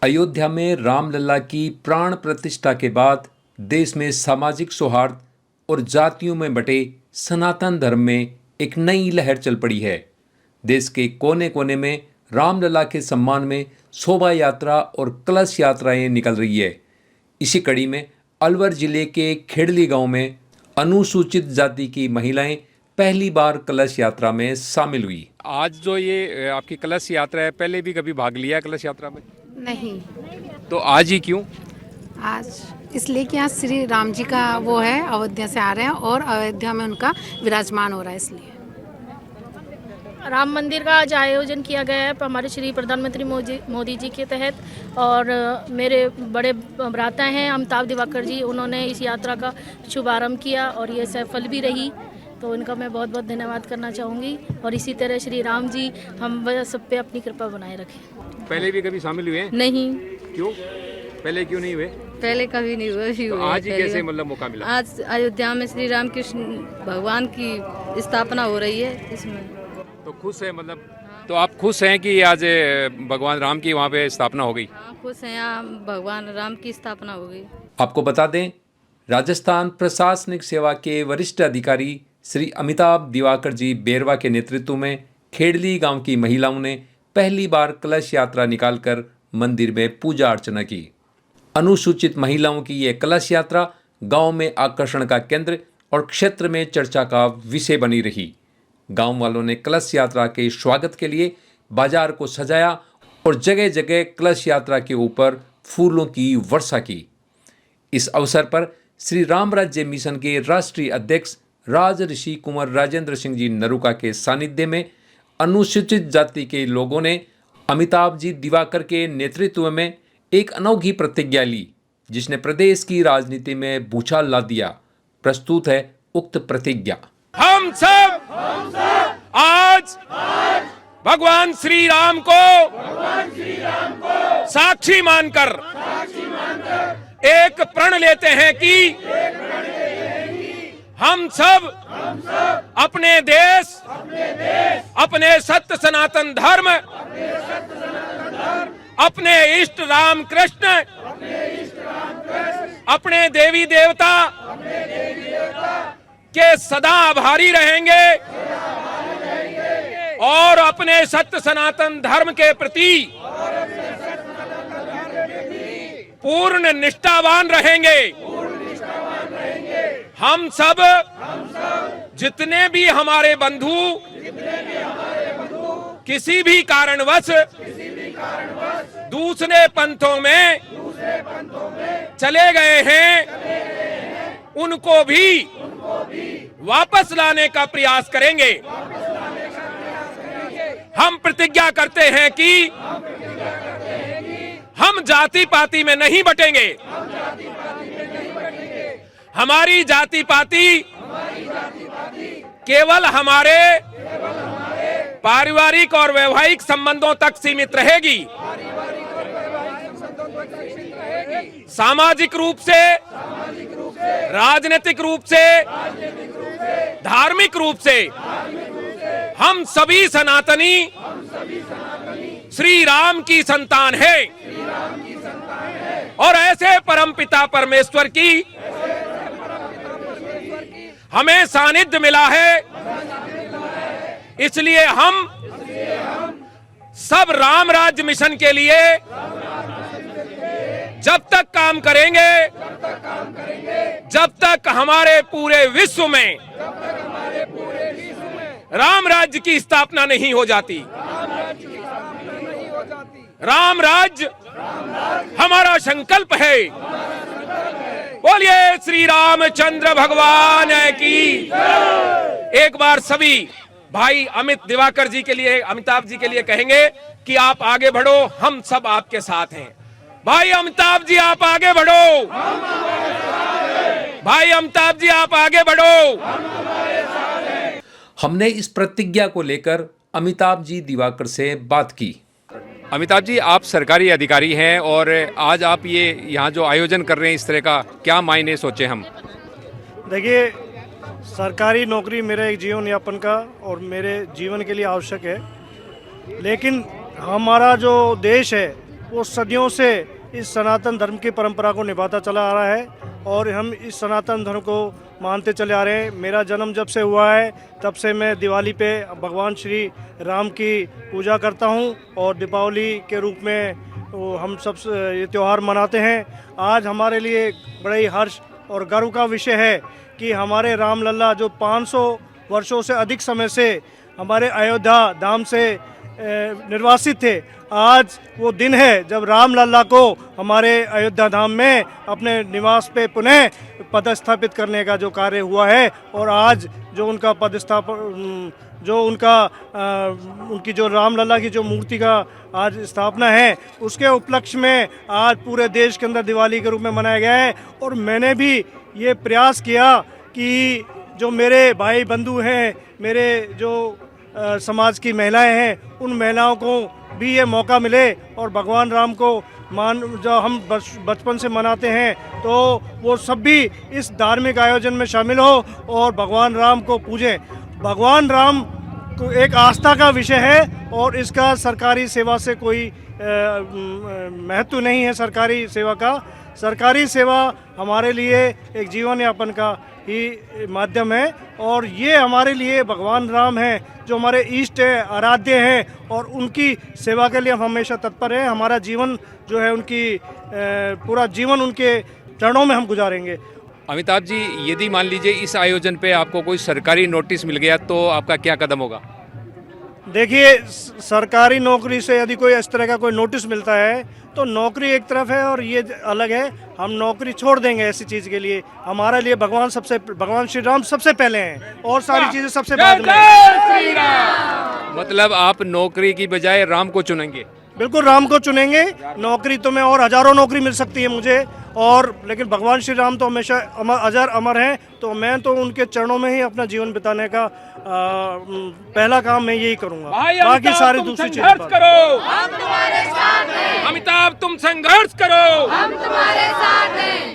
अयोध्या में रामलला की प्राण प्रतिष्ठा के बाद देश में सामाजिक सौहार्द और जातियों में बटे सनातन धर्म में एक नई लहर चल पड़ी है। देश के कोने कोने में रामलला के सम्मान में शोभा यात्रा और कलश यात्राएं निकल रही है। इसी कड़ी में अलवर जिले के खेड़ली गांव में अनुसूचित जाति की महिलाएं पहली बार कलश यात्रा में शामिल हुई। आज जो ये आपकी कलश यात्रा है, पहले भी कभी भाग लिया है कलश यात्रा में? नहीं। तो आज ही क्यों? आज इसलिए कि आज श्री राम जी का वो है, अयोध्या से आ रहे हैं और अयोध्या में उनका विराजमान हो रहा है, इसलिए राम मंदिर का आज आयोजन किया गया है हमारे श्री प्रधानमंत्री मोदी जी के तहत। और मेरे बड़े भ्राता हैं अमिताभ दिवाकर जी, उन्होंने इस यात्रा का शुभारंभ किया और ये सफल भी रही, तो उनका मैं बहुत बहुत धन्यवाद करना चाहूँगी। और इसी तरह श्री राम जी हम सब पे अपनी कृपा बनाए रखें। पहले भी कभी शामिल हुए हैं? नहीं। क्यों? पहले क्यों नहीं हुए? पहले कभी नहीं हुए। तो आज ही कैसे मतलब मौका मिला? आज अयोध्या में श्री राम कृष्ण भगवान की स्थापना हो रही है, इसमें तो खुश है मतलब? तो आप खुश हैं कि आज भगवान राम की वहाँ पे स्थापना हो गई? हाँ, खुश हैं, यहाँ भगवान राम की स्थापना हो गई। आपको बता दें, राजस्थान प्रशासनिक सेवा के वरिष्ठ अधिकारी श्री अमिताभ दिवाकर जी बेरवा के नेतृत्व में खेड़ली गांव की महिलाओं ने पहली बार कलश यात्रा निकालकर मंदिर में पूजा अर्चना की। अनुसूचित महिलाओं की ये कलश यात्रा गांव में आकर्षण का केंद्र और क्षेत्र में चर्चा का विषय बनी रही। गांव वालों ने कलश यात्रा के स्वागत के लिए बाजार को सजाया और जगह जगह कलश यात्रा के ऊपर फूलों की वर्षा की। इस अवसर पर श्री राम राज्य मिशन के राष्ट्रीय अध्यक्ष राजऋषि कुंवर राजेंद्र सिंह जी नरूका के सानिध्य में अनुसूचित जाति के लोगों ने अमिताभ जी दिवाकर के नेतृत्व में एक अनोखी प्रतिज्ञा ली, जिसने प्रदेश की राजनीति में भूचाल ला दिया। प्रस्तुत है उक्त प्रतिज्ञा। हम सब आज भगवान श्री राम को साक्षी मानकर एक प्रण लेते हैं कि हम सब अपने देश, अपने सत्य सनातन धर्म, अपने इष्ट राम कृष्ण, अपने देवी देवता के सदा आभारी रहेंगे और अपने सत्य सनातन धर्म के प्रति पूर्ण निष्ठावान रहेंगे। हम सब जितने भी हमारे बंधु किसी भी कारणवश दूसरे पंथों में चले गए हैं, उनको भी वापस लाने का प्रयास करेंगे। हम प्रतिज्ञा करते हैं कि हम जाति पाति में नहीं बटेंगे। हमारी जाति पाति केवल हमारे पारिवारिक और वैवाहिक संबंधों तक सीमित रहेगी। सामाजिक रूप से, राजनीतिक रूप से, धार्मिक रूप से हम सभी सनातनी श्री राम की संतान है और ऐसे परमपिता परमेश्वर की हमें सानिध्य मिला है, इसलिए हम सब राम राज्य मिशन के लिए जब तक काम करेंगे, जब तक हमारे पूरे विश्व में राम राज्य की स्थापना नहीं हो जाती। राम राज्य हमारा संकल्प है। बोलिए श्री रामचंद्र भगवान की। एक बार सभी भाई अमित दिवाकर जी के लिए, अमिताभ जी के लिए कहेंगे कि आप आगे बढ़ो, हम सब आपके साथ हैं। भाई अमिताभ जी आप आगे बढ़ो, भाई अमिताभ जी आप आगे बढ़ो। हमने इस प्रतिज्ञा को लेकर अमिताभ जी दिवाकर से बात की। अमिताभ जी, आप सरकारी अधिकारी हैं और आज आप ये यहाँ जो आयोजन कर रहे हैं, इस तरह का क्या मायने सोचे हम? देखिए, सरकारी नौकरी मेरे एक जीवन यापन का और मेरे जीवन के लिए आवश्यक है, लेकिन हमारा जो देश है वो सदियों से इस सनातन धर्म की परंपरा को निभाता चला आ रहा है और हम इस सनातन धर्म को मानते चले आ रहे हैं। मेरा जन्म जब से हुआ है तब से मैं दिवाली पे भगवान श्री राम की पूजा करता हूँ और दीपावली के रूप में हम सब ये त्यौहार मनाते हैं। आज हमारे लिए बड़ा ही हर्ष और गर्व का विषय है कि हमारे राम लल्ला जो 500 वर्षों से अधिक समय से हमारे अयोध्या धाम से निर्वासित थे, आज वो दिन है जब राम लल्ला को हमारे अयोध्या धाम में अपने निवास पे पुनः पदस्थापित करने का जो कार्य हुआ है और आज जो उनका उनकी जो राम लल्ला की जो मूर्ति का आज स्थापना है उसके उपलक्ष्य में आज पूरे देश के अंदर दिवाली के रूप में मनाया गया है। और मैंने भी ये प्रयास किया कि जो मेरे भाई बंधु हैं, मेरे जो समाज की महिलाएं हैं, उन महिलाओं को भी ये मौका मिले और भगवान राम को जो हम बचपन से मनाते हैं तो वो सब भी इस धार्मिक आयोजन में शामिल हो और भगवान राम को पूजें। भगवान राम को एक आस्था का विषय है और इसका सरकारी सेवा से कोई महत्व नहीं है। सरकारी सेवा का, सरकारी सेवा हमारे लिए एक जीवन यापन का ही माध्यम है और ये हमारे लिए भगवान राम हैं जो हमारे इष्ट है, आराध्य हैं और उनकी सेवा के लिए हम हमेशा तत्पर हैं। हमारा जीवन जो है उनकी पूरा जीवन उनके चरणों में हम गुजारेंगे। अमिताभ जी, यदि मान लीजिए इस आयोजन पे आपको कोई सरकारी नोटिस मिल गया तो आपका क्या कदम होगा? देखिए, सरकारी नौकरी से यदि कोई इस तरह का कोई नोटिस मिलता है तो नौकरी एक तरफ है और ये अलग है। हम नौकरी छोड़ देंगे ऐसी चीज़ के लिए। हमारे लिए भगवान श्री राम सबसे पहले हैं और सारी चीज़ें सबसे बाद में। मतलब आप नौकरी की बजाय राम को चुनेंगे? बिल्कुल राम को चुनेंगे। नौकरी तो मैं और हजारों नौकरी मिल सकती है मुझे और लेकिन भगवान श्री राम तो हमेशा अजर अमर हैं, तो मैं तो उनके चरणों में ही अपना जीवन बिताने का पहला काम मैं यही करूंगा। बाकी सारी दूसरी चीजें करो, हम तुम्हारे साथ हैं। अमिताभ तुम संघर्ष करो, हम तुम्हारे साथ हैं।